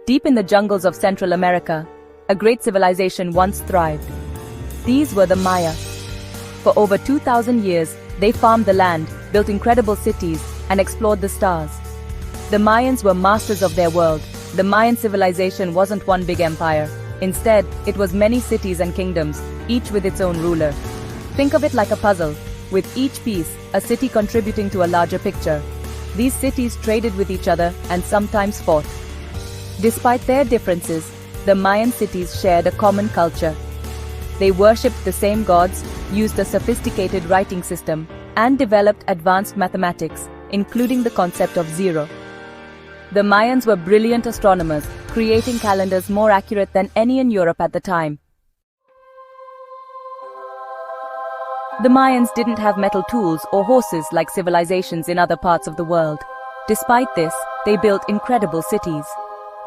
Deep in the jungles of Central America, a great civilization once thrived. These were the Maya. For over 2,000 years, they farmed the land, built incredible cities, and explored the stars. The Mayans were masters of their world. The Mayan civilization wasn't one big empire. Instead, it was many cities and kingdoms, each with its own ruler. Think of it like a puzzle, with each piece, a city contributing to a larger picture. These cities traded with each other and sometimes fought. Despite their differences, the Mayan cities shared a common culture. They worshipped the same gods, used a sophisticated writing system, and developed advanced mathematics, including the concept of zero. The Mayans were brilliant astronomers, creating calendars more accurate than any in Europe at the time. The Mayans didn't have metal tools or horses like civilizations in other parts of the world. Despite this, they built incredible cities.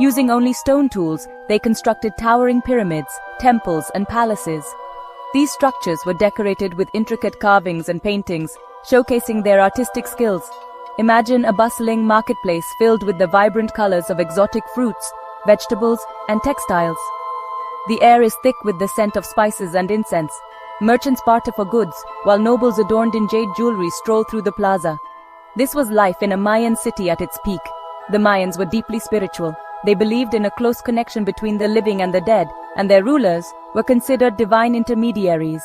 Using only stone tools, they constructed towering pyramids, temples, and palaces. These structures were decorated with intricate carvings and paintings, showcasing their artistic skills. Imagine a bustling marketplace filled with the vibrant colors of exotic fruits, vegetables, and textiles. The air is thick with the scent of spices and incense. Merchants barter for goods, while nobles adorned in jade jewelry stroll through the plaza. This was life in a Mayan city at its peak. The Mayans were deeply spiritual. They believed in a close connection between the living and the dead, and their rulers were considered divine intermediaries.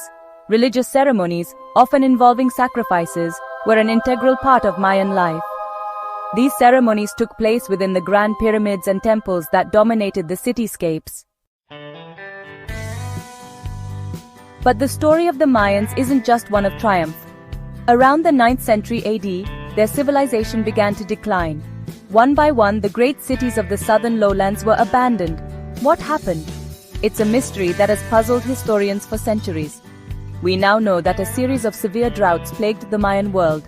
Religious ceremonies, often involving sacrifices, were an integral part of Mayan life. These ceremonies took place within the grand pyramids and temples that dominated the cityscapes. But the story of the Mayans isn't just one of triumph. Around the 9th century AD, their civilization began to decline. One by one, the great cities of the southern lowlands were abandoned. What happened? It's a mystery that has puzzled historians for centuries. We now know that a series of severe droughts plagued the Mayan world.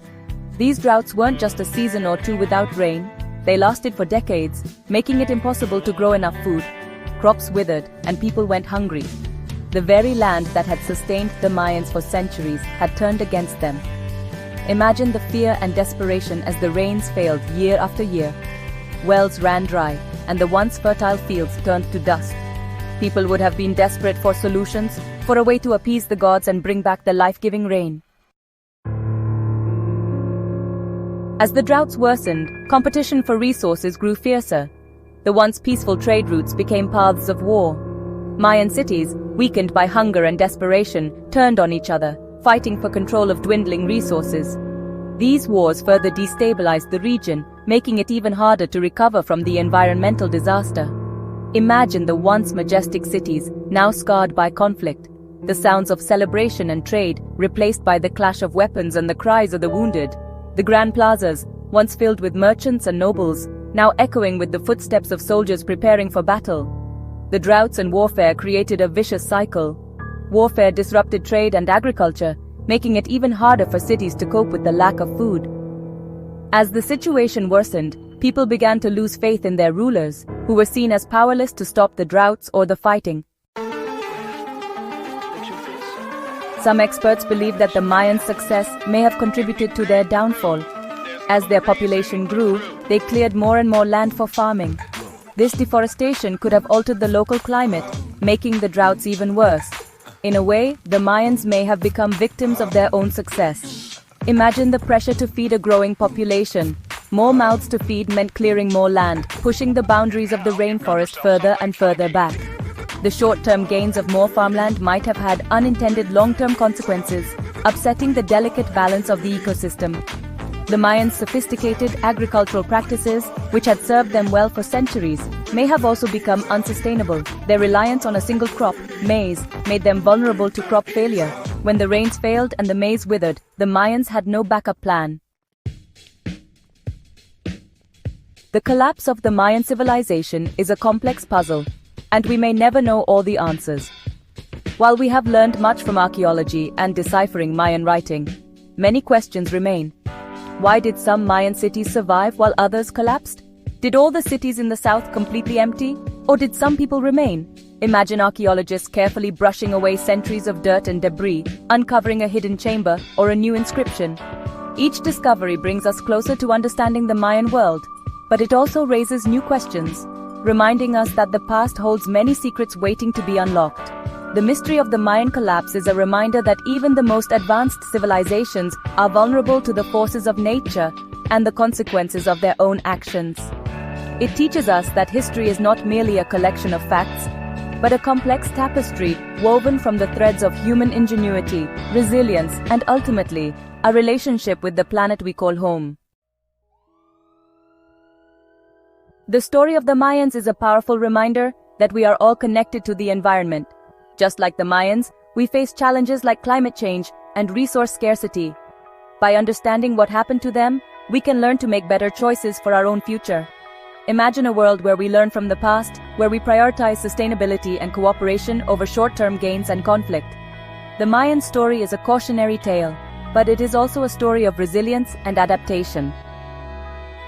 These droughts weren't just a season or two without rain. They lasted for decades, making it impossible to grow enough food. Crops withered, and people went hungry. The very land that had sustained the Mayans for centuries had turned against them. Imagine the fear and desperation as the rains failed year after year. Wells ran dry, and the once fertile fields turned to dust. People would have been desperate for solutions, for a way to appease the gods and bring back the life-giving rain. As the droughts worsened, competition for resources grew fiercer. The once peaceful trade routes became paths of war. Mayan cities, weakened by hunger and desperation, turned on each other, fighting for control of dwindling resources. These wars further destabilized the region, making it even harder to recover from the environmental disaster. Imagine the once majestic cities, now scarred by conflict. The sounds of celebration and trade, replaced by the clash of weapons and the cries of the wounded. The grand plazas, once filled with merchants and nobles, now echoing with the footsteps of soldiers preparing for battle. The droughts and warfare created a vicious cycle. Warfare disrupted trade and agriculture, making it even harder for cities to cope with the lack of food. As the situation worsened, people began to lose faith in their rulers, who were seen as powerless to stop the droughts or the fighting. Some experts believe that the Mayan success may have contributed to their downfall. As their population grew, they cleared more and more land for farming. This deforestation could have altered the local climate, making the droughts even worse. In a way, the Mayans may have become victims of their own success. Imagine the pressure to feed a growing population. More mouths to feed meant clearing more land, pushing the boundaries of the rainforest further and further back. The short-term gains of more farmland might have had unintended long-term consequences, upsetting the delicate balance of the ecosystem. The Mayans' sophisticated agricultural practices, which had served them well for centuries, may have also become unsustainable. Their reliance on a single crop, maize, made them vulnerable to crop failure. When the rains failed and the maize withered, the Mayans had no backup plan. The collapse of the Mayan civilization is a complex puzzle, and we may never know all the answers. While we have learned much from archaeology and deciphering Mayan writing, many questions remain. Why did some Mayan cities survive while others collapsed? Did all the cities in the south completely empty? Or did some people remain? Imagine archaeologists carefully brushing away centuries of dirt and debris, uncovering a hidden chamber or a new inscription. Each discovery brings us closer to understanding the Mayan world, but it also raises new questions. reminding us that the past holds many secrets waiting to be unlocked. The mystery of the Mayan collapse is a reminder that even the most advanced civilizations are vulnerable to the forces of nature and the consequences of their own actions. It teaches us that history is not merely a collection of facts, but a complex tapestry woven from the threads of human ingenuity, resilience, and ultimately, a relationship with the planet we call home. The story of the Mayans is a powerful reminder that we are all connected to the environment. Just like the Mayans, we face challenges like climate change and resource scarcity. By understanding what happened to them, we can learn to make better choices for our own future. Imagine a world where we learn from the past, where we prioritize sustainability and cooperation over short-term gains and conflict. The Mayan story is a cautionary tale, but it is also a story of resilience and adaptation.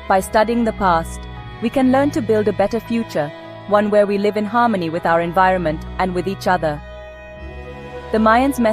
By studying the past, we can learn to build a better future, one where we live in harmony with our environment and with each other. The Mayans' message